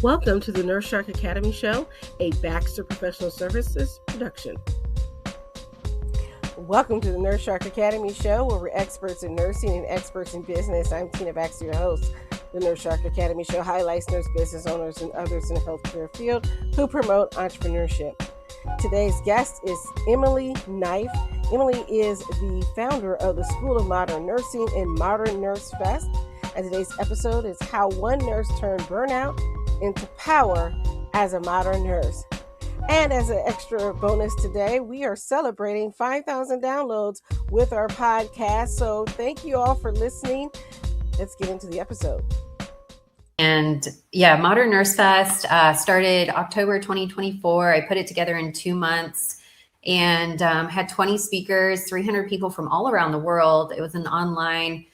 Welcome to the Nurse Shark Academy Show, a Baxter Professional Services production. Welcome to the Nurse Shark Academy Show, where we're experts in nursing and experts in business. I'm Tina Baxter, your host. The Nurse Shark Academy Show highlights nurse business owners and others in the healthcare field who promote entrepreneurship. Today's guest is Emily Knife. Emily is the founder of the School of Modern Nursing and Modern Nurse Fest. And today's episode is how one nurse turned burnout into power as a modern nurse. And as an extra bonus today, we are celebrating 5,000 downloads with our podcast. So thank you all for listening. Let's get into the episode. And yeah, Modern Nurse Fest started October 2024. I put it together in 2 months and had 20 speakers, 300 people from all around the world. It was an online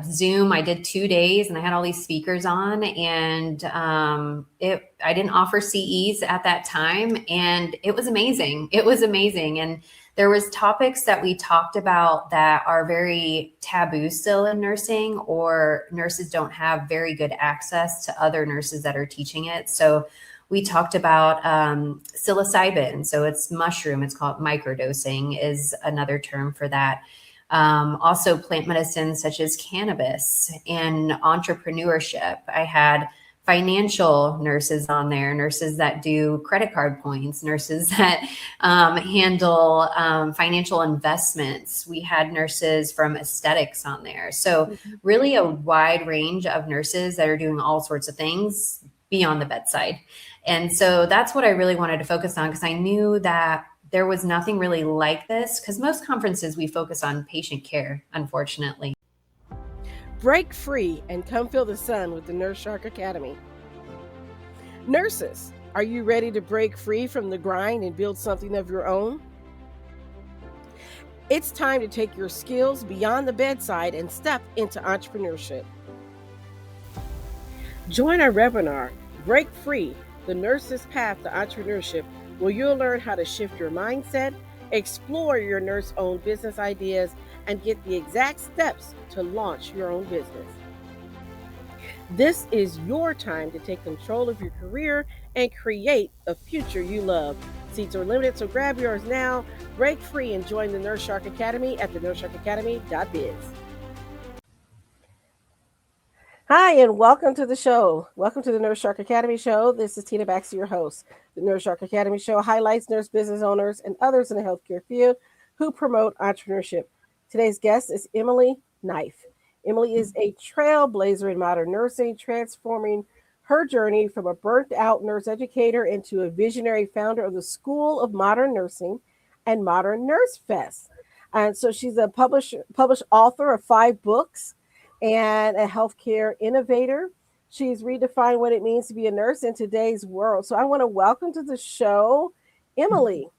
Zoom. I did 2 days and I had all these speakers on, and I didn't offer CEs at that time, and it was amazing. It was amazing. And there was topics that we talked about that are very taboo still in nursing, or nurses don't have very good access to other nurses that are teaching it. So we talked about psilocybin. So it's mushroom. It's called microdosing is another term for that. Also plant medicines such as cannabis and entrepreneurship. I had financial nurses on there, nurses that do credit card points, nurses that handle financial investments. We had nurses from aesthetics on there. So really a wide range of nurses that are doing all sorts of things beyond the bedside. And so that's what I really wanted to focus on, because I knew that there was nothing really like this, because most conferences we focus on patient care, unfortunately. Break free and come feel the sun with the Nurse Shark Academy. Nurses, are you ready to break free from the grind and build something of your own? It's time to take your skills beyond the bedside and step into entrepreneurship. Join our webinar, Break Free, the Nurse's Path to Entrepreneurship, where you'll learn how to shift your mindset, explore your nurse-owned business ideas, and get the exact steps to launch your own business. This is your time to take control of your career and create a future you love. Seats are limited, so grab yours now. Break free and join the Nurse Shark Academy at thenursesharkacademy.biz. Hi, and welcome to the show. Welcome to the Nurse Shark Academy Show. This is Tina Baxter, your host. The Nurse Shark Academy Show highlights nurse business owners and others in the healthcare field who promote entrepreneurship. Today's guest is Emily Knife. Emily is a trailblazer in modern nursing, transforming her journey from a burnt-out nurse educator into a visionary founder of the School of Modern Nursing and Modern Nurse Fest. And so she's a published author of 5 books and a healthcare innovator. She's redefined what it means to be a nurse in today's world. So I want to welcome to the show, Emily.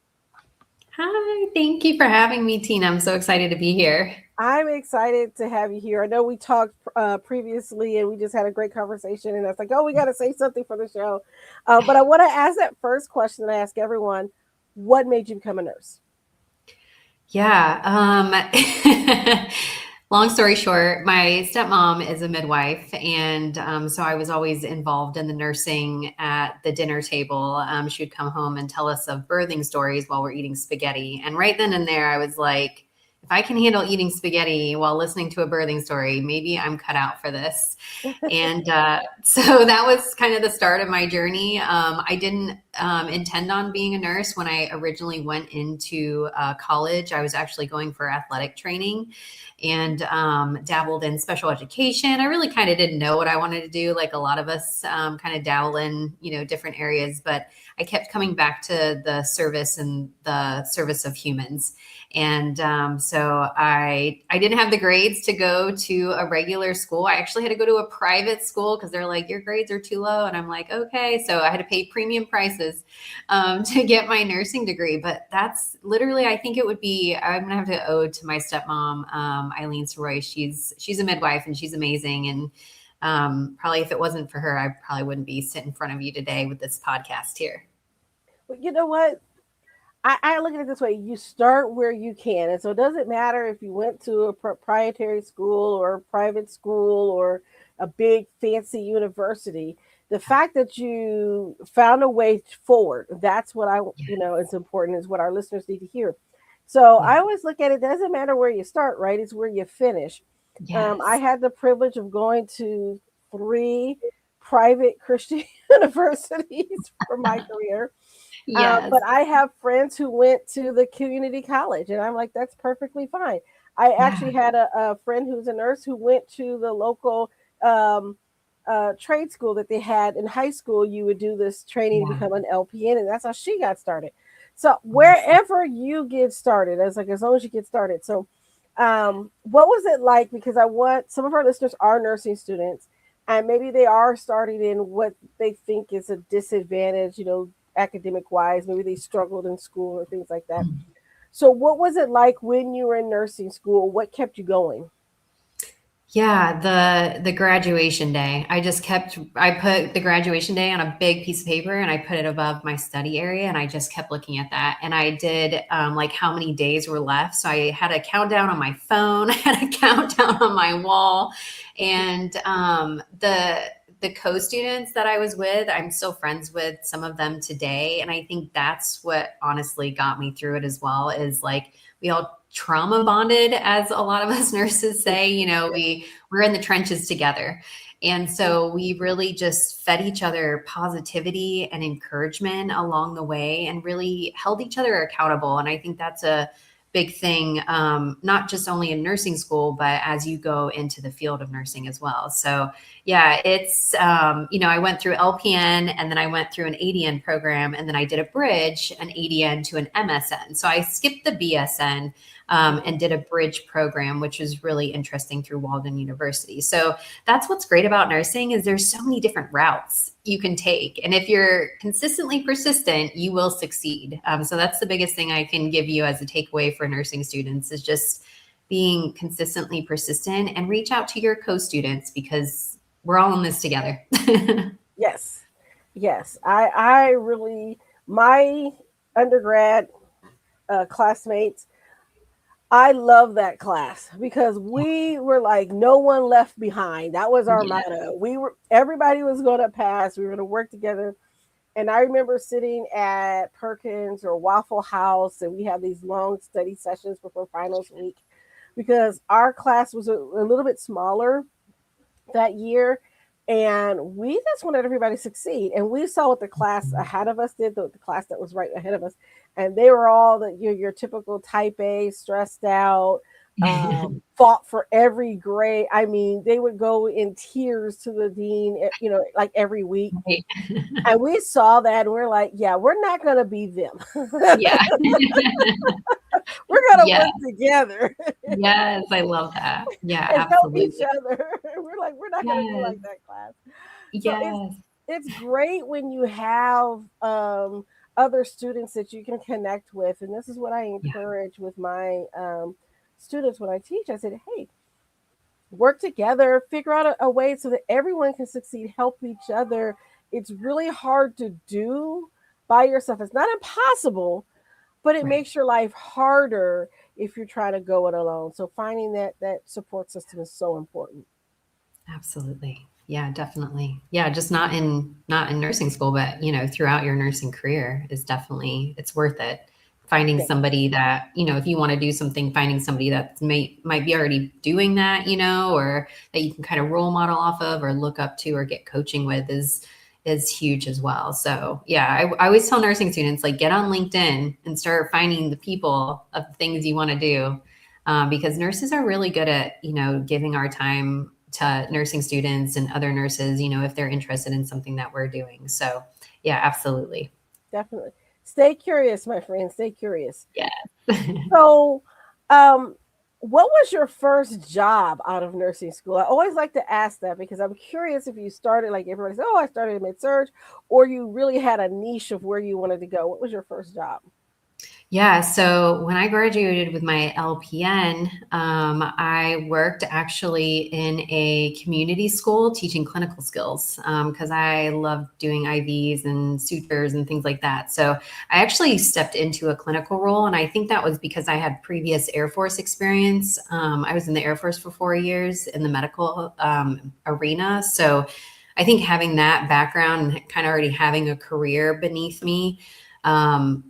Hi, thank you for having me, Tina. I'm so excited to be here. I'm excited to have you here. I know we talked previously and we just had a great conversation, and I was like, oh, we got to say something for the show. But I want to ask that first question that I ask everyone: what made you become a nurse? Yeah. Long story short, my stepmom is a midwife, and so I was always involved in the nursing at the dinner table. She would come home and tell us of birthing stories while we're eating spaghetti. And right then and there, I was like, if I can handle eating spaghetti while listening to a birthing story, maybe I'm cut out for this. And so that was kind of the start of my journey. I didn't intend on being a nurse when I originally went into college. I was actually going for athletic training and dabbled in special education. I really kind of didn't know what I wanted to do. Like a lot of us kind of dabble in, different areas, but I kept coming back to the service and the service of humans. And so I didn't have the grades to go to a regular school. I actually had to go to a private school because they're like, your grades are too low. And I'm like, okay. So I had to pay premium prices to get my nursing degree. But that's literally, I think it would be, I'm going to have to owe it to my stepmom, Eileen Soroy. She's a midwife and she's amazing. And probably if it wasn't for her, I probably wouldn't be sitting in front of you today with this podcast here. Well, you know what? I look at it this way: you start where you can. And so it doesn't matter if you went to a proprietary school or a private school or, a big fancy university. The fact that you found a way forward, that's what I, Yeah. is important, is what our listeners need to hear. So Yeah. I always look at it, doesn't matter where you start, right? It's where you finish. I Yes. had the privilege of going to three private Christian universities for my career. Yes. But I have friends who went to the community college, and I'm like, that's perfectly fine. I Yeah. actually had a friend who's a nurse who went to the local um, trade school that they had in high school. You would do this training to Yeah. become an LPN, and that's how she got started. So Awesome. wherever you get started, as like as long as you get started. So, what was it like? Because I want some of our listeners are nursing students, and maybe they are starting in what they think is a disadvantage, academic wise. Maybe they struggled in school or things like that. So, what was it like when you were in nursing school? What kept you going? Yeah, the graduation day. I put the graduation day on a big piece of paper and I put it above my study area and I just kept looking at that. And I did like how many days were left. So I had a countdown on my phone, I had a countdown on my wall. And the co-students that I was with, I'm still friends with some of them today. And I think that's what honestly got me through it as well, is like we all trauma bonded, as a lot of us nurses say. We're in the trenches together. And so we really just fed each other positivity and encouragement along the way and really held each other accountable. And I think that's a big thing, not just only in nursing school, but as you go into the field of nursing as well. So, yeah, I went through LPN and then I went through an ADN program and then I did a bridge, an ADN to an MSN. So I skipped the BSN and did a bridge program, which is really interesting through Walden University. So that's what's great about nursing, is there's so many different routes you can take. And if you're consistently persistent, you will succeed. So that's the biggest thing I can give you as a takeaway for nursing students, is just being consistently persistent and reach out to your co-students, because we're all in this together. Yes, yes. I really, my undergrad classmates, I love that class because we were like no one left behind. That was our Yeah. motto. Everybody was going to pass. We were going to work together. And I remember sitting at Perkins or Waffle House, and we had these long study sessions before finals week because our class was a little bit smaller that year. And we just wanted everybody to succeed. And we saw what the class ahead of us did, the class that was right ahead of us. And they were all your typical type A, stressed out, fought for every grade. I mean, they would go in tears to the dean, like every week. Right. And we saw that and we're like, yeah, we're not going to be them. Yeah. We're going to Yeah. work together Yes, I love that. Yeah, and help each absolutely. other. We're like, we're not going to be Yes. like that class. So Yes. it's great when you have other students that you can connect with, and this is what I Yeah. encourage with my students when I teach. I said, hey, work together, figure out a way so that everyone can succeed, help each other. It's really hard to do by yourself. It's not impossible, but it Right. makes your life harder if you're trying to go it alone. So finding that support system is so important. Absolutely. Yeah, definitely. Yeah, just not in nursing school, but throughout your nursing career is definitely, it's worth it. Finding Yeah. somebody that, if you want to do something, finding somebody that might be already doing that, or that you can kind of role model off of or look up to or get coaching with is huge as well. So yeah, I always tell nursing students, like, get on LinkedIn and start finding the people of the things you want to do. Because nurses are really good at, giving our time to nursing students and other nurses, if they're interested in something that we're doing. So yeah, absolutely. Definitely. Stay curious, my friend. Stay curious. Yeah. So, um, what was your first job out of nursing school? I always like to ask that because I'm curious if you started like everybody says, oh, I started in med surg, or you really had a niche of where you wanted to go. What was your first job? Yeah, so when I graduated with my LPN, I worked actually in a community school teaching clinical skills because I loved doing IVs and sutures and things like that. So I actually stepped into a clinical role, and I think that was because I had previous Air Force experience. I was in the Air Force for 4 years in the medical arena. So I think having that background and kind of already having a career beneath me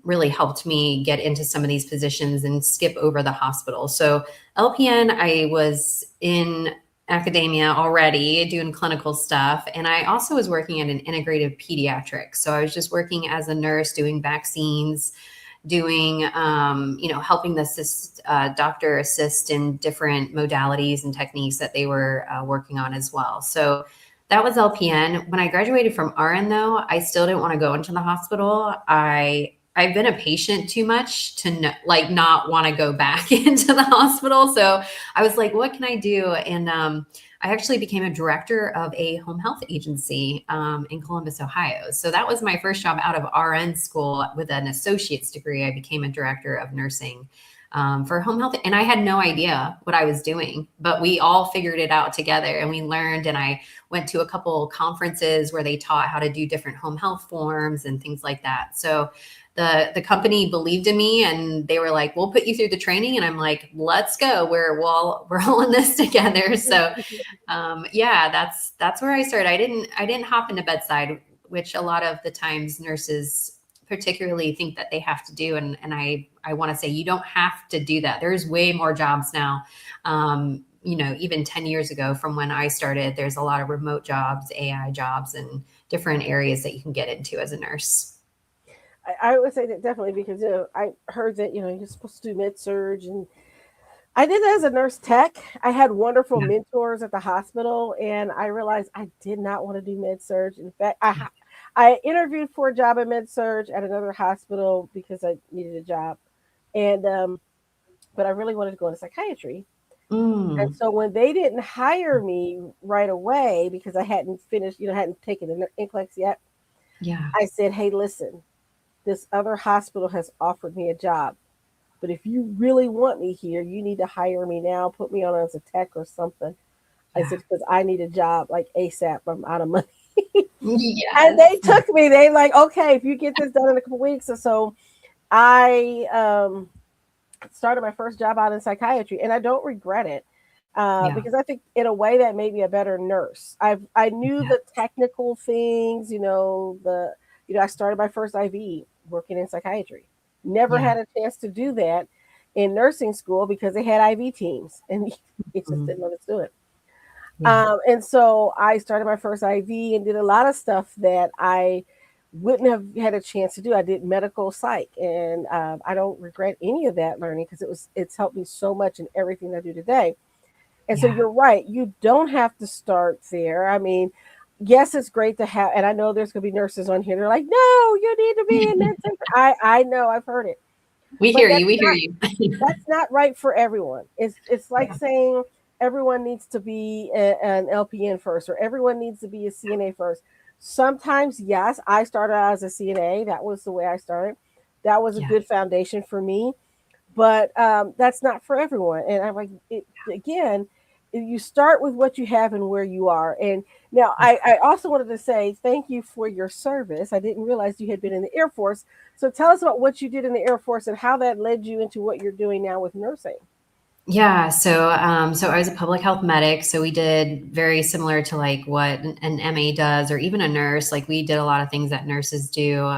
really helped me get into some of these positions and skip over the hospital. So LPN, I was in academia already doing clinical stuff. And I also was working at an integrative pediatrics. So I was just working as a nurse doing vaccines, doing, helping the doctor assist in different modalities and techniques that they were working on as well. So that was LPN. When I graduated from RN, though, I still didn't want to go into the hospital. I've been a patient too much to not want to go back into the hospital. So I was like, what can I do? And I actually became a director of a home health agency in Columbus, Ohio. So that was my first job out of RN school with an associate's degree. I became a director of nursing for home health. And I had no idea what I was doing, but we all figured it out together and we learned. And I went to a couple conferences where they taught how to do different home health forms and things like that. So the company believed in me and they were like, we'll put you through the training. And I'm like, let's go. We're all in this together. So yeah, that's where I started. I didn't hop into bedside, which a lot of the times nurses particularly think that they have to do. And I want to say you don't have to do that. There's way more jobs now. Even 10 years ago from when I started, there's a lot of remote jobs, AI jobs, and different areas that you can get into as a nurse. I would say that definitely because I heard that you're supposed to do med surge, and I did that as a nurse tech. I had wonderful Yeah. mentors at the hospital, and I realized I did not want to do med surge. In fact, I interviewed for a job at med surge at another hospital because I needed a job, and but I really wanted to go into psychiatry. And Mm, so when they didn't hire me right away because I hadn't finished, hadn't taken the NCLEX yet, yeah. I said, "Hey, listen, this other hospital has offered me a job. But if you really want me here, you need to hire me now, put me on as a tech or something." I Yeah. said, because I need a job like ASAP. I'm out of money. And they Yes. took me. They like, okay, if you get this done in a couple weeks or so, I started my first job out in psychiatry, and I don't regret it Yeah. because I think in a way that made me a better nurse. I knew Yeah. the technical things, I started my first IV working in psychiatry. Never Yeah. had a chance to do that in nursing school because they had IV teams, and it just Mm, didn't let us do it. yeah. And so I started my first IV and did a lot of stuff that I wouldn't have had a chance to do. I did medical psych, and I don't regret any of that learning because it's helped me so much in everything I do today. And so Yeah. you're right, you don't have to start there. I mean, yes, it's great to have, and I know there's going to be nurses on here. They're like, no, you need to be in that. I know, I've heard it, We but hear you. We hear you. that's not right for everyone. It's like Yeah. saying everyone needs to be an LPN first, or everyone needs to be a CNA first. Sometimes, yes, I started out as a CNA. That was the way I started. That was a Yeah. good foundation for me, but that's not for everyone. And I'm like, again, you start with what you have and where you are. And now I also wanted to say thank you for your service. I didn't realize you had been in the Air Force. So tell us about what you did in the Air Force and how that led you into what you're doing now with nursing. Yeah, so I was a public health medic, so we did very similar to like what an MA does, or even a nurse. Like we did a lot of things that nurses do,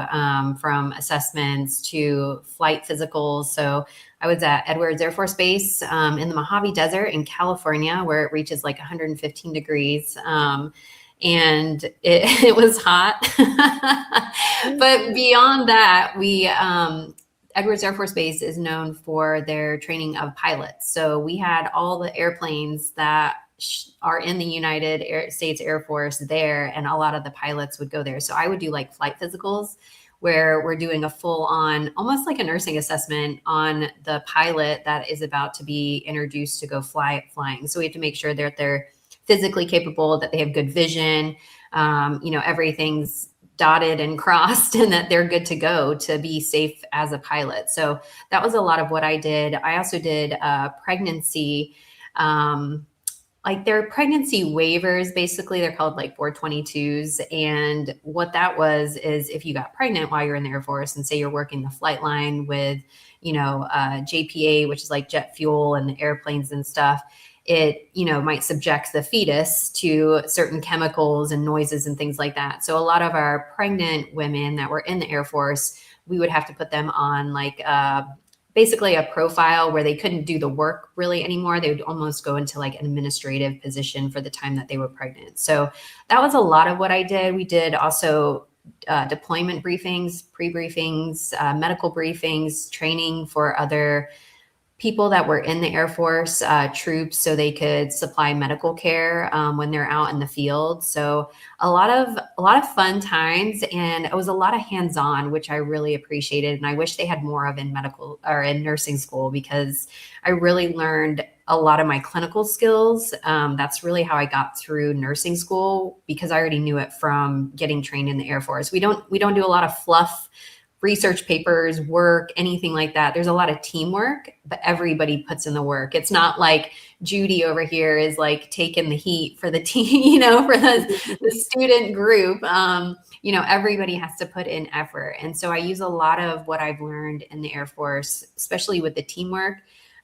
from assessments to flight physicals. So I was at Edwards Air Force Base in the Mojave Desert in California, where it reaches like 115 degrees. And it was hot. But beyond that, Edwards Air Force Base is known for their training of pilots. So we had all the airplanes that are in the States Air Force there, and a lot of the pilots would go there. So I would do like flight physicals where we're doing a full on, almost like a nursing assessment on the pilot that is about to be introduced to go flying. So we have to make sure that they're physically capable, that they have good vision, everything's dotted and crossed and that they're good to go to be safe as a pilot. So that was a lot of what I did. I also did pregnancy, like their pregnancy waivers, basically they're called like 422s. And what that was is if you got pregnant while you're in the Air Force and say you're working the flight line with, JPA, which is like jet fuel and the airplanes and stuff, it, might subject the fetus to certain chemicals and noises and things like that. So a lot of our pregnant women that were in the Air Force, we would have to put them on like basically a profile where they couldn't do the work really anymore. They would almost go into like an administrative position for the time that they were pregnant. So that was a lot of what I did. We did also deployment briefings, pre-briefings, medical briefings, training for other people that were in the Air Force troops so they could supply medical care when they're out in the field. So a lot of fun times, and it was a lot of hands-on, which I really appreciated. And I wish they had more of in medical or in nursing school, because I really learned a lot of my clinical skills. That's really how I got through nursing school, because I already knew it from getting trained in the Air Force. We don't do a lot of fluff research papers, work, anything like that. There's a lot of teamwork, but everybody puts in the work. It's not like Judy over here is like taking the heat for the team, for the student group. Everybody has to put in effort. And so I use a lot of what I've learned in the Air Force, especially with the teamwork,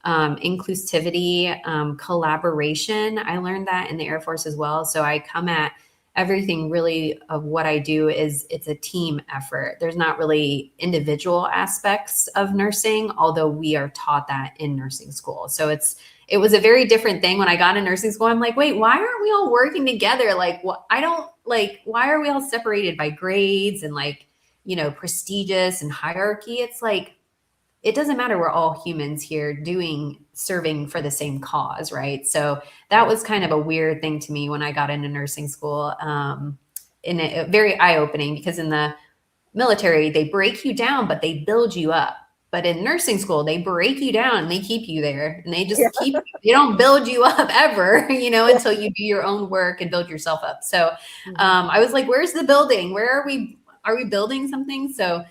inclusivity, collaboration. I learned that in the Air Force as well. So I come at everything really of what I do is it's a team effort. There's not really individual aspects of nursing, although we are taught that in nursing school. So it was a very different thing when I got into nursing school. I'm like, wait, why aren't we all working together? Like, why are we all separated by grades and prestigious and hierarchy? It's like, it doesn't matter. We're all humans here serving for the same cause, right? So that was kind of a weird thing to me when I got into nursing school, and very eye-opening, because in the military, they break you down, but they build you up. But in nursing school, they break you down and they keep you there, and they just they don't build you up ever, until you do your own work and build yourself up. So I was like, where's the building? Where are we? Are we building something? So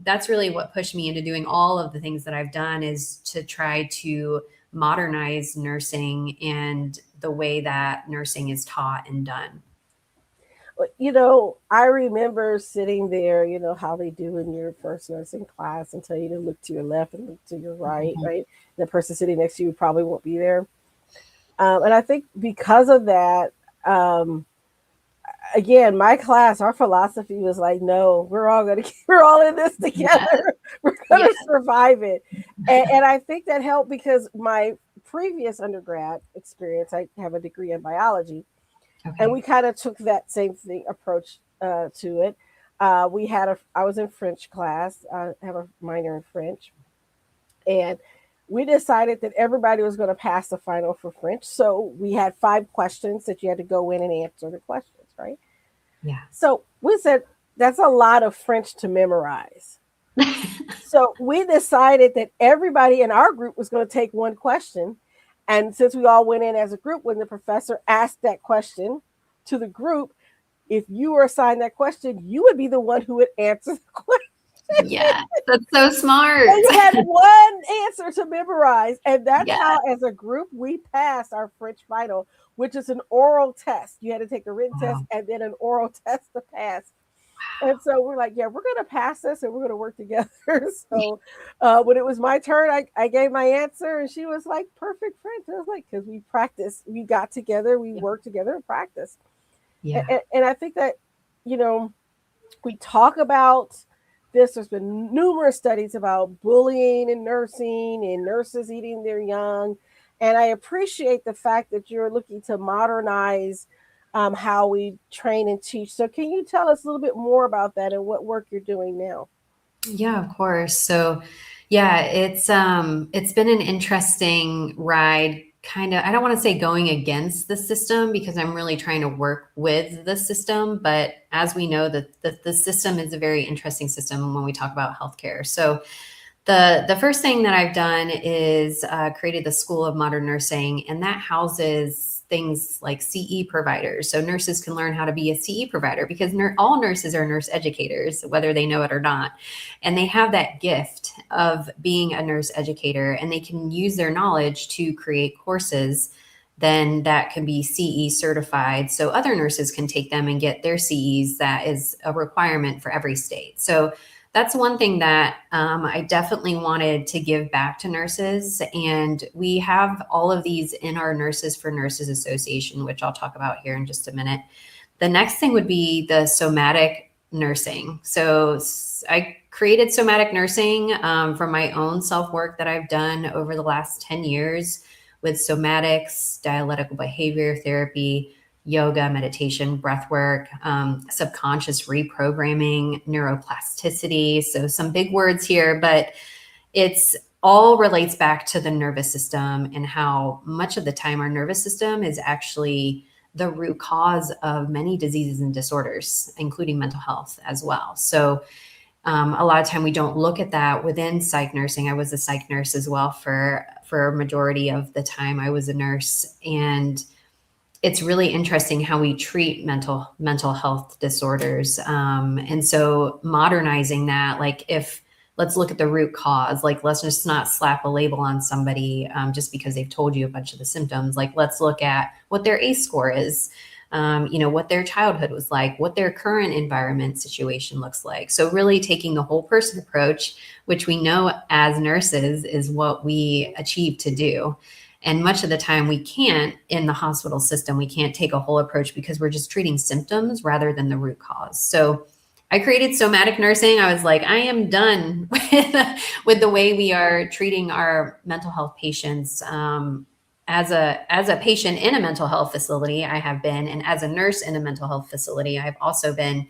that's really what pushed me into doing all of the things that I've done, is to try to modernize nursing and the way that nursing is taught and done. I remember sitting there, how they do in your first nursing class, and tell you to look to your left and look to your right, right? And the person sitting next to you probably won't be there. And I think because of that, again, my class, our philosophy was like, no, we're all in this together. Yeah. We're going to survive it. And I think that helped, because my previous undergrad experience, I have a degree in biology. Okay. And we kind of took that same approach to it. I was in French class. I have a minor in French. And we decided that everybody was going to pass the final for French. So we had 5 questions that you had to go in and answer the questions. Right? Yeah. So we said, that's a lot of French to memorize. So we decided that everybody in our group was going to take one question. And since we all went in as a group, when the professor asked that question to the group, if you were assigned that question, you would be the one who would answer the question. Yeah, that's so smart. And you had one answer to memorize. And that's how, as a group, we passed our French final, which is an oral test. You had to take a written test and then an oral test to pass. Wow. And so we're like, yeah, we're going to pass this and we're going to work together. So when it was my turn, I gave my answer, and she was like, perfect French. I was like, because we practiced, we got together, we worked together and practiced. Yeah. And I think that, we talk about this. There's been numerous studies about bullying in nursing and nurses eating their young. And I appreciate the fact that you're looking to modernize how we train and teach. So can you tell us a little bit more about that and what work you're doing now? Yeah, of course. So yeah, it's been an interesting ride, kind of. I don't want to say going against the system, because I'm really trying to work with the system. But as we know, the system is a very interesting system when we talk about healthcare. So the first thing that I've done is created the School of Modern Nursing, and that houses things like CE providers. So nurses can learn how to be a CE provider because all nurses are nurse educators, whether they know it or not. And they have that gift of being a nurse educator, and they can use their knowledge to create courses then that can be CE certified. So other nurses can take them and get their CEs. That is a requirement for every state. So that's one thing that I definitely wanted to give back to nurses. And we have all of these in our Nurses for Nurses Association, which I'll talk about here in just a minute. The next thing would be the somatic nursing. So I created somatic nursing from my own self-work that I've done over the last 10 years with somatics, dialectical behavior therapy, yoga, meditation, breath work, subconscious reprogramming, neuroplasticity. So some big words here, but it's all relates back to the nervous system and how much of the time our nervous system is actually the root cause of many diseases and disorders, including mental health as well. So a lot of time we don't look at that within psych nursing. I was a psych nurse as well for a majority of the time I was a nurse. And it's really interesting how we treat mental health disorders. And so modernizing that, like let's look at the root cause, like let's just not slap a label on somebody just because they've told you a bunch of the symptoms. Like let's look at what their ACE score is, what their childhood was like, what their current environment situation looks like. So really taking the whole person approach, which we know as nurses is what we achieve to do. And much of the time we can't in the hospital system, we can't take a whole approach because we're just treating symptoms rather than the root cause. So I created somatic nursing. I was like, I am done with the way we are treating our mental health patients. As a patient in a mental health facility, I have been, and as a nurse in a mental health facility, I've also been.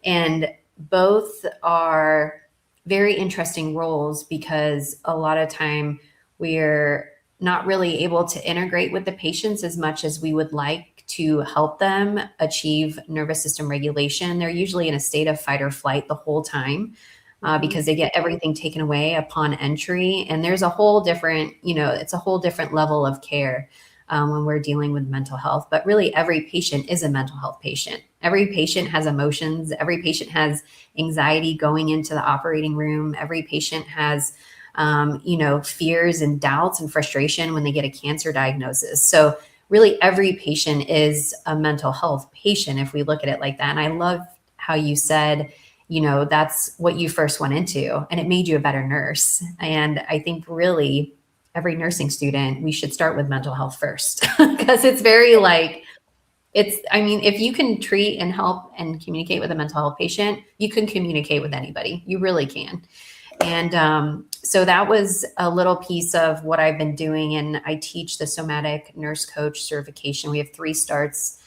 And both are very interesting roles because a lot of time we're not really able to integrate with the patients as much as we would like to help them achieve nervous system regulation. They're usually in a state of fight or flight the whole time because they get everything taken away upon entry. And there's a whole different, it's a whole different level of care when we're dealing with mental health. But really, every patient is a mental health patient. Every patient has emotions. Every patient has anxiety going into the operating room. Every patient has fears and doubts and frustration when they get a cancer diagnosis. So really every patient is a mental health patient if we look at it like that. And I love how you said, that's what you first went into and it made you a better nurse. And I think really every nursing student, we should start with mental health first because it's very if you can treat and help and communicate with a mental health patient, you can communicate with anybody. You really can. And so that was a little piece of what I've been doing. And I teach the somatic nurse coach certification. We have 3 starts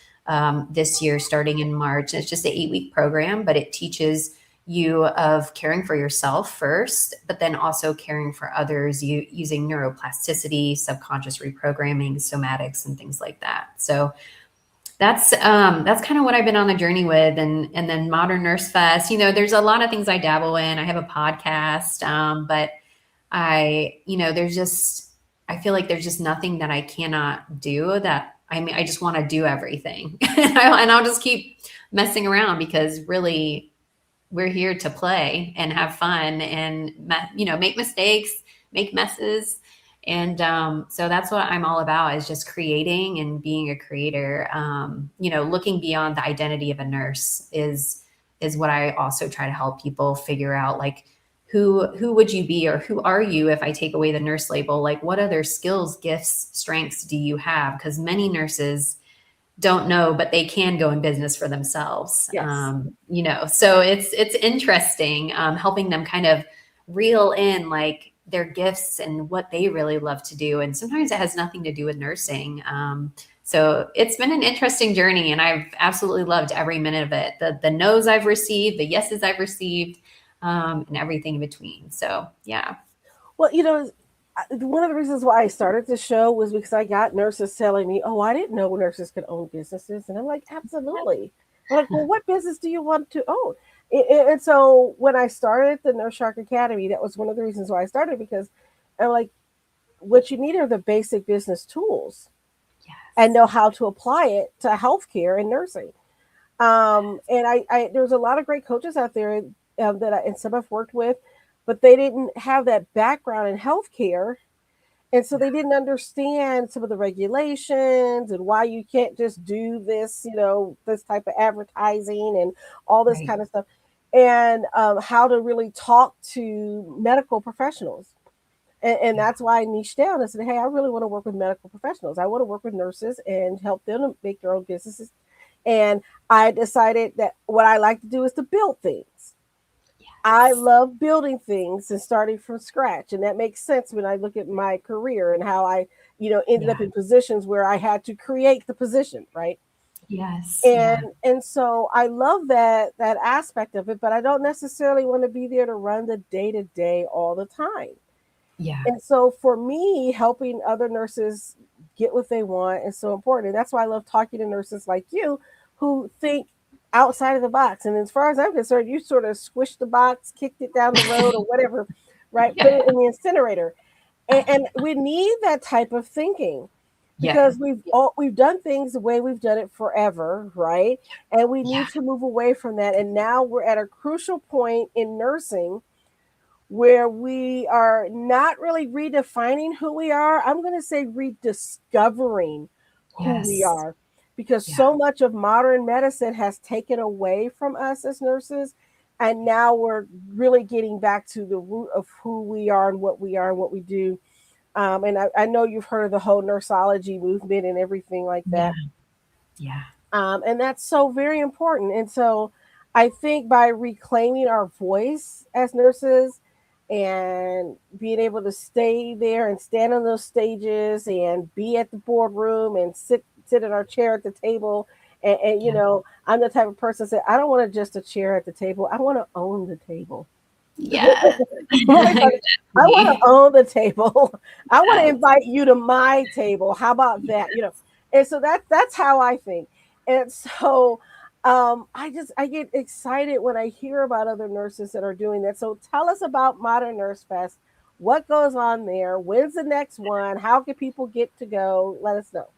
this year, starting in March. It's just an 8-week program, but it teaches you of caring for yourself first, but then also caring for others using neuroplasticity, subconscious reprogramming, somatics, and things like that. So that's kind of what I've been on the journey with. And then Modern Nurse Fest, there's a lot of things I dabble in. I have a podcast, but I feel like there's just nothing that I cannot do I just want to do everything and I'll just keep messing around because really we're here to play and have fun and, make mistakes, make messes. And so that's what I'm all about is just creating and being a creator. Looking beyond the identity of a nurse is what I also try to help people figure out, like, who would you be or who are you if I take away the nurse label? Like, what other skills, gifts, strengths do you have? Because many nurses don't know, but they can go in business for themselves. Yes. So it's interesting helping them kind of reel in like their gifts and what they really love to do. And sometimes it has nothing to do with nursing. So it's been an interesting journey and I've absolutely loved every minute of it. The no's I've received, the yeses I've received, and everything in between. So, yeah. Well, one of the reasons why I started this show was because I got nurses telling me, "Oh, I didn't know nurses could own businesses," and I'm like, "Absolutely." I'm like, "Well, what business do you want to own?" And so when I started the Nurse Shark Academy, that was one of the reasons why I started because I'm like, what you need are the basic business tools. Yes. and know how to apply it to healthcare and nursing. And there's a lot of great coaches out there that and some I've worked with, but they didn't have that background in healthcare, and so they didn't understand some of the regulations and why you can't just do this, this type of advertising and all this Right. kind of stuff, and how to really talk to medical professionals. And Yeah. that's why I niched down and said, hey, I really want to work with medical professionals. I want to work with nurses and help them to make their own businesses. And I decided that what I like to do is to build things. I Yes. love building things and starting from scratch. And that makes sense when I look at my career and how I, ended up Yeah. in positions where I had to create the position, right? Yes. And Yeah. and so I love that aspect of it, but I don't necessarily want to be there to run the day to day all the time. Yeah. And so for me, helping other nurses get what they want is so important. And that's why I love talking to nurses like you who think outside of the box. And as far as I'm concerned, you sort of squished the box, kicked it down the road or whatever, right? Put Yeah. it in the incinerator. And we need that type of thinking Yeah. because we've done things the way we've done it forever, right? And we Yeah. need to move away from that. And now we're at a crucial point in nursing where we are not really redefining who we are. I'm going to say rediscovering who we Yes. are because Yeah. so much of modern medicine has taken away from us as nurses. And now we're really getting back to the root of who we are and what we are and what we do. And I know you've heard of the whole nurseology movement and everything like Yeah. that. Yeah. And that's so very important. And so I think by reclaiming our voice as nurses and being able to stay there and stand on those stages and be at the boardroom and sit in our chair at the table. And Yeah. I'm the type of person that I don't want just a chair at the table. I want to own the table. Yes. I want to Exactly. own the table. I want to Yes. invite you to my table. How about that? And so that's how I think. And so I get excited when I hear about other nurses that are doing that. So tell us about Modern Nurse Fest. What goes on there? When's the next one? How can people get to go? Let us know.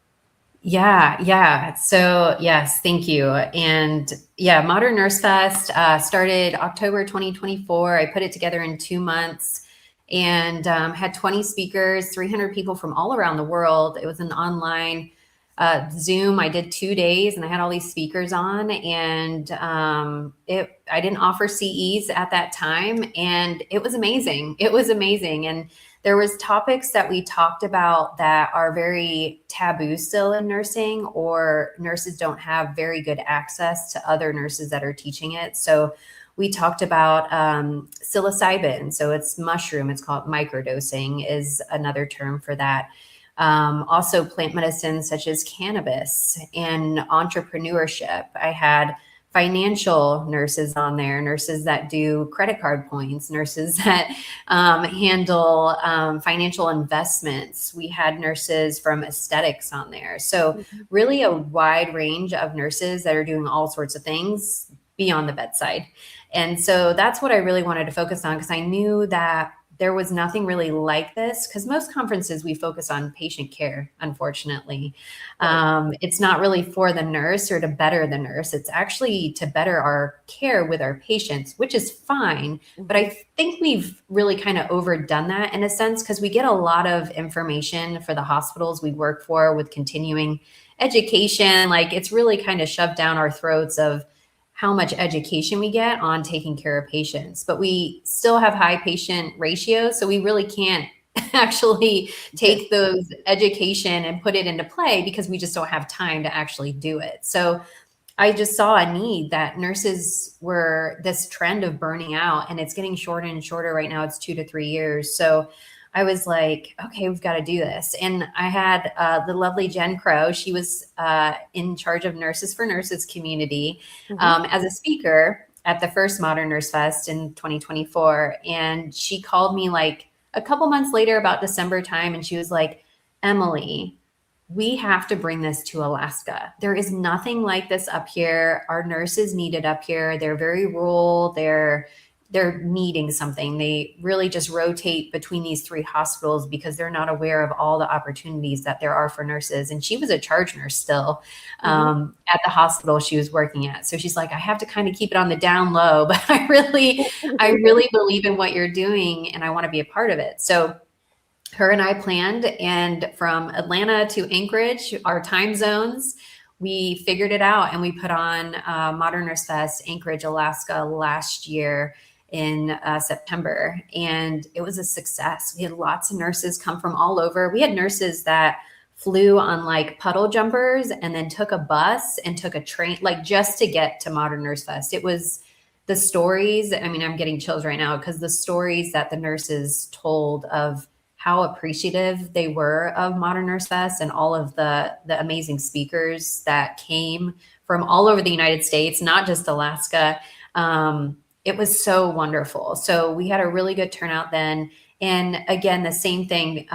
Yeah, yeah. So yes, thank you. And yeah, Modern Nurse Fest started October 2024. I put it together in 2 months and had 20 speakers, 300 people from all around the world. It was an online Zoom. I did 2 days and I had all these speakers on, and I didn't offer CEs at that time, and it was amazing. It was amazing. And there was topics that we talked about that are very taboo still in nursing, or nurses don't have very good access to other nurses that are teaching it. So we talked about psilocybin. So it's mushroom. It's called microdosing is another term for that. Also plant medicines such as cannabis and entrepreneurship. I had financial nurses on there, nurses that do credit card points, nurses that handle financial investments. We had nurses from aesthetics on there. So, Mhm. really, a wide range of nurses that are doing all sorts of things beyond the bedside. And so, that's what I really wanted to focus on because I knew that there was nothing really like this because most conferences we focus on patient care, unfortunately. Right. It's not really for the nurse or to better the nurse. It's actually to better our care with our patients, which is fine. But Hmm. I think we've really kind of overdone that in a sense because we get a lot of information for the hospitals we work for with continuing education. Like it's really kind of shoved down our throats of how much education we get on taking care of patients, but we still have high patient ratios. So we really can't actually Yes. take those education and put it into play because we just don't have time to actually do it. So I just saw a need that nurses were this trend of burning out, and it's getting shorter and shorter right now. It's 2 to 3 years. So I was like, okay, we've got to do this. And I had the lovely Jen Crow. She was in charge of Nurses for Nurses community Hmm. as a speaker at the first Modern Nurse Fest in 2024. And she called me like a couple months later, about December time, and she was like, Emily, we have to bring this to Alaska. There is nothing like this up here. Our nurses need it up here. They're very rural. They're they're needing something. They really just rotate between these three hospitals because they're not aware of all the opportunities that there are for nurses. And she was a charge nurse still at the hospital she was working at. So she's like, I have to kind of keep it on the down low, but I really believe in what you're doing and I want to be a part of it. So her and I planned, and from Atlanta to Anchorage, our time zones, we figured it out, and we put on Modern Nurse Fest Anchorage, Alaska last year in September, and it was a success. We had lots of nurses come from all over. We had nurses that flew on like puddle jumpers and then took a bus and took a train, like just to get to Modern Nurse Fest. It was the stories. I mean, I'm getting chills right now because the stories that the nurses told of how appreciative they were of Modern Nurse Fest and all of the amazing speakers that came from all over the United States, not just Alaska. It was so wonderful. So we had a really good turnout then. And again, the same thing,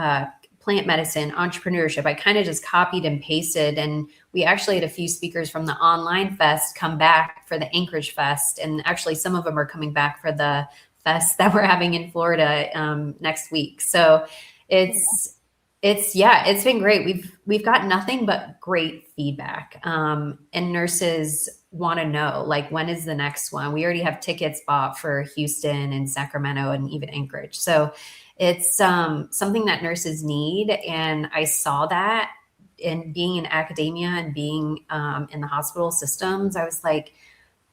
plant medicine, entrepreneurship. I kind of just copied and pasted. And we actually had a few speakers from the online fest come back for the Anchorage Fest. And actually some of them are coming back for the fest that we're having in Florida next week. So it's been great. We've got nothing but great feedback. And nurses want to know, like, when is the next one? We already have tickets bought for Houston and Sacramento and even Anchorage. So it's something that nurses need. And I saw that in being in academia and being in the hospital systems. I was like,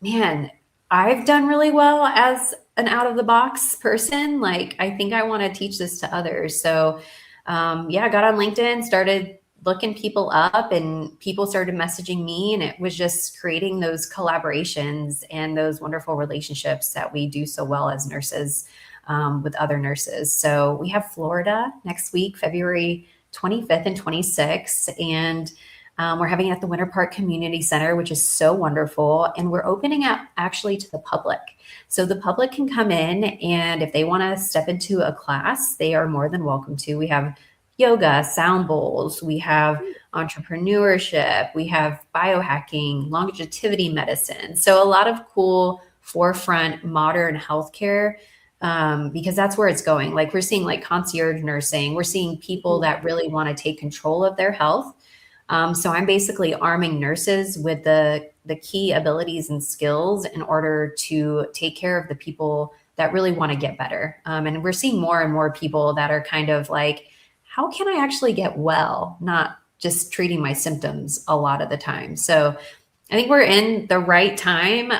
man, I've done really well as an out of the box person. Like, I think I want to teach this to others. So, I got on LinkedIn, started looking people up, and people started messaging me, and it was just creating those collaborations and those wonderful relationships that we do so well as nurses with other nurses. So we have Florida next week, February 25th and 26th. And we're having it at the Winter Park Community Center, which is so wonderful. And we're opening up actually to the public. So the public can come in, and if they want to step into a class, they are more than welcome to. We have yoga, sound bowls, we have entrepreneurship, we have biohacking, longevity medicine. So a lot of cool forefront modern healthcare, because that's where it's going. Like, we're seeing like concierge nursing. We're seeing people that really want to take control of their health. So I'm basically arming nurses with the key abilities and skills in order to take care of the people that really want to get better. And we're seeing more and more people that are kind of like, how can I actually get well? Not just treating my symptoms a lot of the time. So I think we're in the right time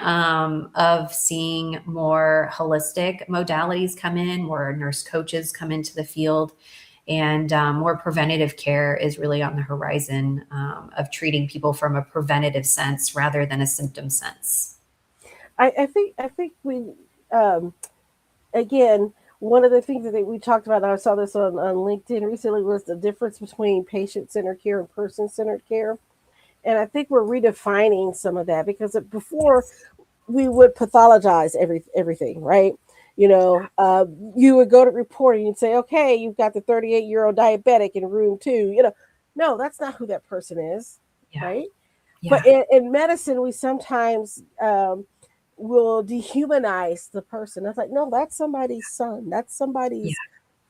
of seeing more holistic modalities come in, more nurse coaches come into the field, and more preventative care is really on the horizon of treating people from a preventative sense rather than a symptom sense. I think we again, one of the things that we talked about, and I saw this on LinkedIn recently, was the difference between patient-centered care and person-centered care. And I think we're redefining some of that, because before we would pathologize everything, right? You would go to report and you'd say, okay, you've got the 38-year-old diabetic in room 2. No, that's not who that person is, Yeah. right? Yeah. But in medicine, we sometimes will dehumanize the person. It's like, no, that's somebody's son. That's somebody's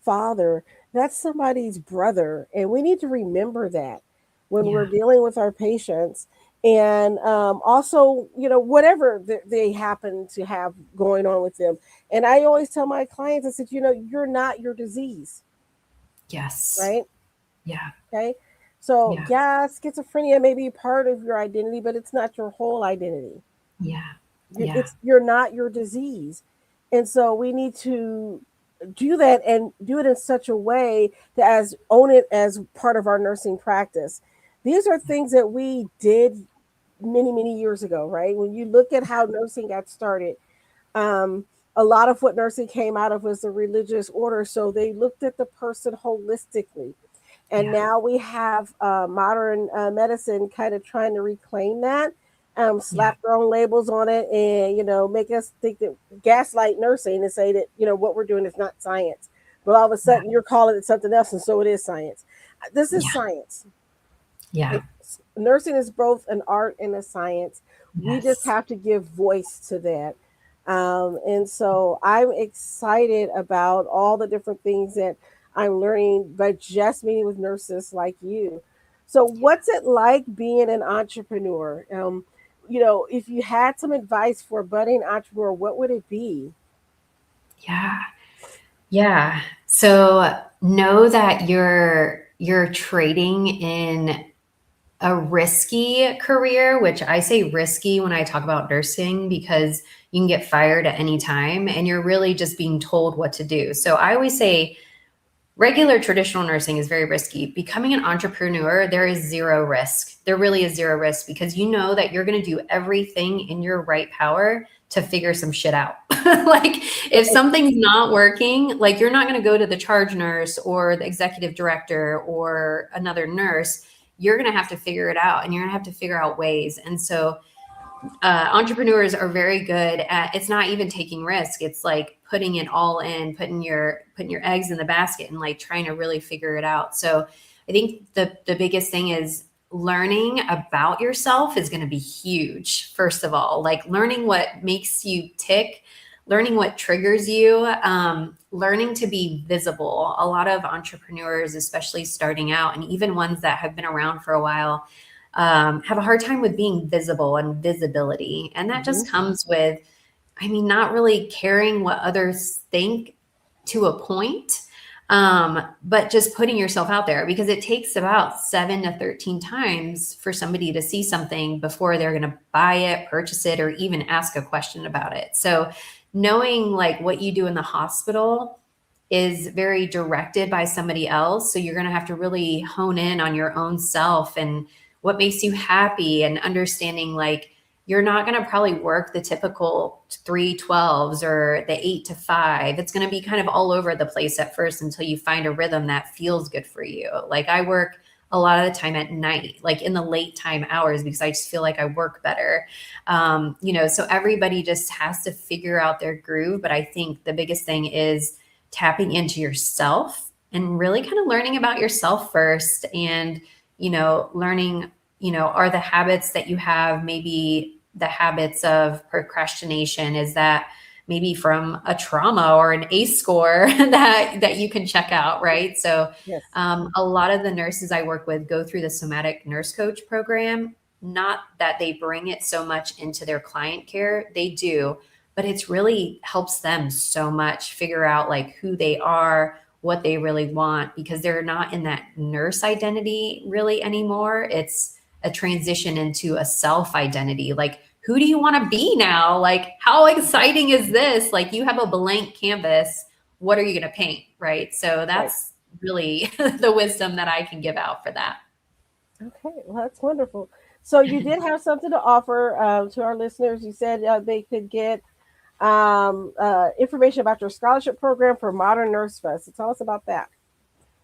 father. That's somebody's brother. And we need to remember that when we're dealing with our patients. And also, whatever they happen to have going on with them. And I always tell my clients, I said, you're not your disease. Yes. Right? Yeah. Okay. So, schizophrenia may be part of your identity, but it's not your whole identity. Yeah. You're not your disease. And so we need to do that, and do it in such a way to own it as part of our nursing practice. These are things that we did many, many years ago, right? When you look at how nursing got started, a lot of what nursing came out of was the religious order. So they looked at the person holistically. And now we have modern medicine kind of trying to reclaim that, slap their own labels on it, and, make us think that, gaslight nursing, and say that, what we're doing is not science. But all of a sudden you're calling it something else, and so it is science. This is science. Yeah. Nursing is both an art and a science. We just have to give voice to that. And so I'm excited about all the different things that I'm learning by just meeting with nurses like you. So, what's it like being an entrepreneur? If you had some advice for a budding entrepreneur, what would it be? Yeah. Yeah. So know that you're trading in a risky career, which I say risky when I talk about nursing because you can get fired at any time and you're really just being told what to do. So I always say regular traditional nursing is very risky. Becoming an entrepreneur, there is zero risk. There really is zero risk because you know that you're going to do everything in your right power to figure some shit out. Like if Right, something's not working, like you're not going to go to the charge nurse or the executive director or another nurse. You're going to have to figure it out and you're going to have to figure out ways. And so entrepreneurs are very good at, it's not even taking risk, it's like putting it all in, putting your eggs in the basket and like trying to really figure it out. So I think the biggest thing is learning about yourself is going to be huge. First of all, like learning what makes you tick, learning what triggers you, learning to be visible. A lot of entrepreneurs, especially starting out and even ones that have been around for a while, have a hard time with being visible and visibility. And that hmm just comes with, I mean, not really caring what others think to a point, but just putting yourself out there because it takes about 7 to 13 times for somebody to see something before they're going to buy it, purchase it, or even ask a question about it. So knowing like what you do in the hospital is very directed by somebody else. So you're going to have to really hone in on your own self and what makes you happy and understanding like you're not going to probably work the typical 312s or the 8 to 5. It's going to be kind of all over the place at first until you find a rhythm that feels good for you. Like I work a lot of the time at night, like in the late time hours, because I just feel like I work better. So everybody just has to figure out their groove. But I think the biggest thing is tapping into yourself and really kind of learning about yourself first and learning are the habits that you have, maybe the habits of procrastination, is that maybe from a trauma or an ACE score that you can check out, right? So Yes. a lot of the nurses I work with go through the Somatic Nurse Coach program. Not that they bring it so much into their client care, they do, but it's really helps them so much figure out like who they are, what they really want, because they're not in that nurse identity really anymore. It's a transition into a self identity. Like, who do you want to be now? Like, how exciting is this? Like, you have a blank canvas. What are you going to paint? Right. So Right. that's really the wisdom that I can give out for that. Okay. Well, that's wonderful. So, you did have something to offer to our listeners. You said they could get information about your scholarship program for Modern Nurse Fest. So, tell us about that.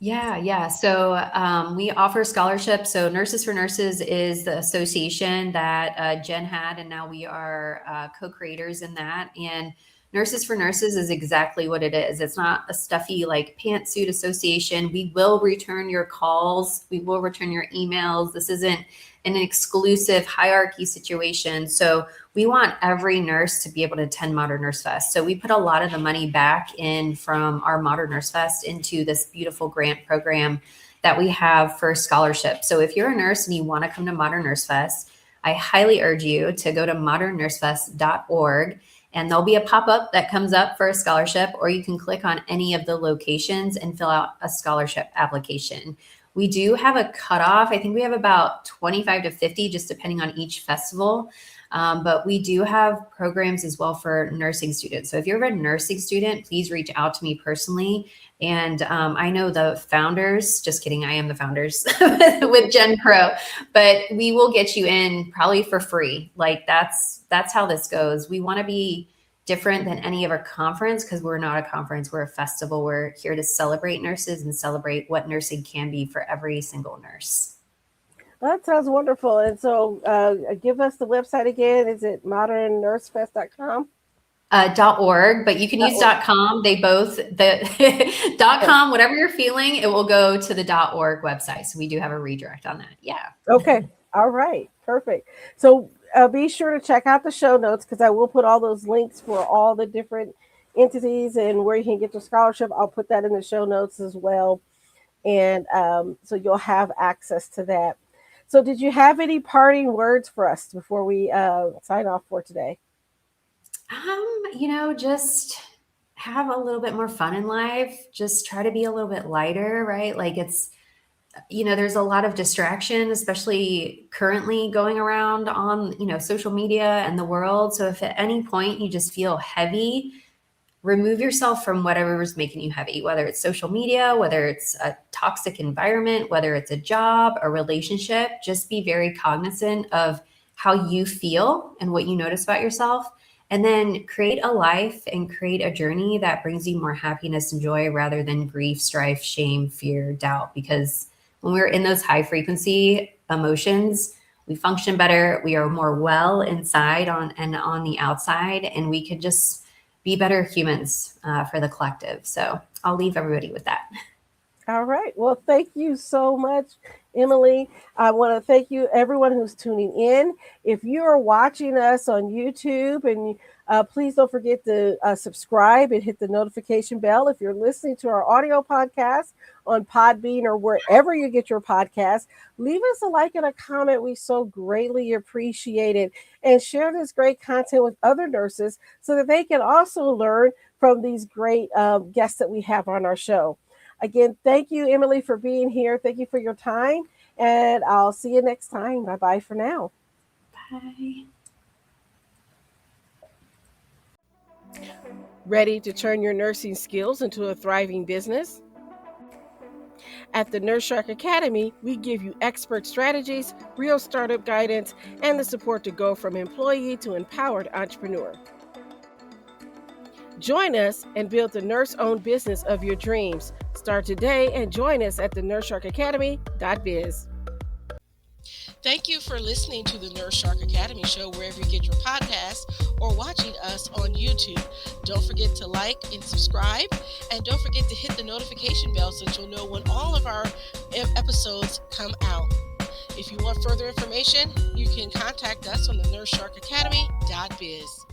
Yeah. So we offer scholarships. So Nurses for Nurses is the association that Jen had, and now we are co-creators in that. And Nurses for Nurses is exactly what it is. It's not a stuffy like pantsuit association. We will return your calls. We will return your emails. This isn't an exclusive hierarchy situation. So we want every nurse to be able to attend Modern Nurse Fest. So we put a lot of the money back in from our Modern Nurse Fest into this beautiful grant program that we have for scholarship. So if you're a nurse and you want to come to Modern Nurse Fest, I highly urge you to go to modernnursefest.org, and there'll be a pop-up that comes up for a scholarship, or you can click on any of the locations and fill out a scholarship application. We do have a cutoff. I think we have about 25 to 50, just depending on each festival. But we do have programs as well for nursing students. So if you're a nursing student, please reach out to me personally. And I know the founders, just kidding, I am the founders with Gen Pro, but we will get you in probably for free. Like that's how this goes. We want to be different than any other conference because we're not a conference, we're a festival. We're here to celebrate nurses and celebrate what nursing can be for every single nurse. That sounds wonderful. And so, give us the website again. Is it modernnursefest.com? .org, but you can use .org. .com. They both, the Okay. .com, whatever you're feeling, it will go to the .org website. So we do have a redirect on that. Yeah. Okay. All right. Perfect. So, be sure to check out the show notes because I will put all those links for all the different entities and where you can get your scholarship. I'll put that in the show notes as well. And so you'll have access to that. So, did you have any parting words for us before we sign off for today? Just have a little bit more fun in life. Just try to be a little bit lighter, right? Like there's a lot of distraction, especially currently going around on, social media and the world. So if at any point you just feel heavy, remove yourself from whatever is making you heavy, whether it's social media, whether it's a toxic environment, whether it's a job, a relationship. Just be very cognizant of how you feel and what you notice about yourself. And then create a life and create a journey that brings you more happiness and joy rather than grief, strife, shame, fear, doubt. Because when we're in those high frequency emotions, we function better. We are more well inside and on the outside, and we could just be better humans for the collective. So I'll leave everybody with that. All right. Well, thank you so much, Emily. I want to thank you, everyone who's tuning in. If you are watching us on YouTube, and please don't forget to subscribe and hit the notification bell. If you're listening to our audio podcast on Podbean or wherever you get your podcast, leave us a like and a comment. We so greatly appreciate it. And share this great content with other nurses so that they can also learn from these great guests that we have on our show. Again, thank you, Emily, for being here. Thank you for your time. And I'll see you next time. Bye-bye for now. Bye. Ready to turn your nursing skills into a thriving business? At the Nurse Shark Academy, we give you expert strategies, real startup guidance, and the support to go from employee to empowered entrepreneur. Join us and build the nurse-owned business of your dreams. Start today and join us at the nursesharkacademy.biz. Thank you for listening to the Nurse Shark Academy show wherever you get your podcasts or watching us on YouTube. Don't forget to like and subscribe, and don't forget to hit the notification bell so that you'll know when all of our episodes come out. If you want further information, you can contact us on the nursesharkacademy.biz.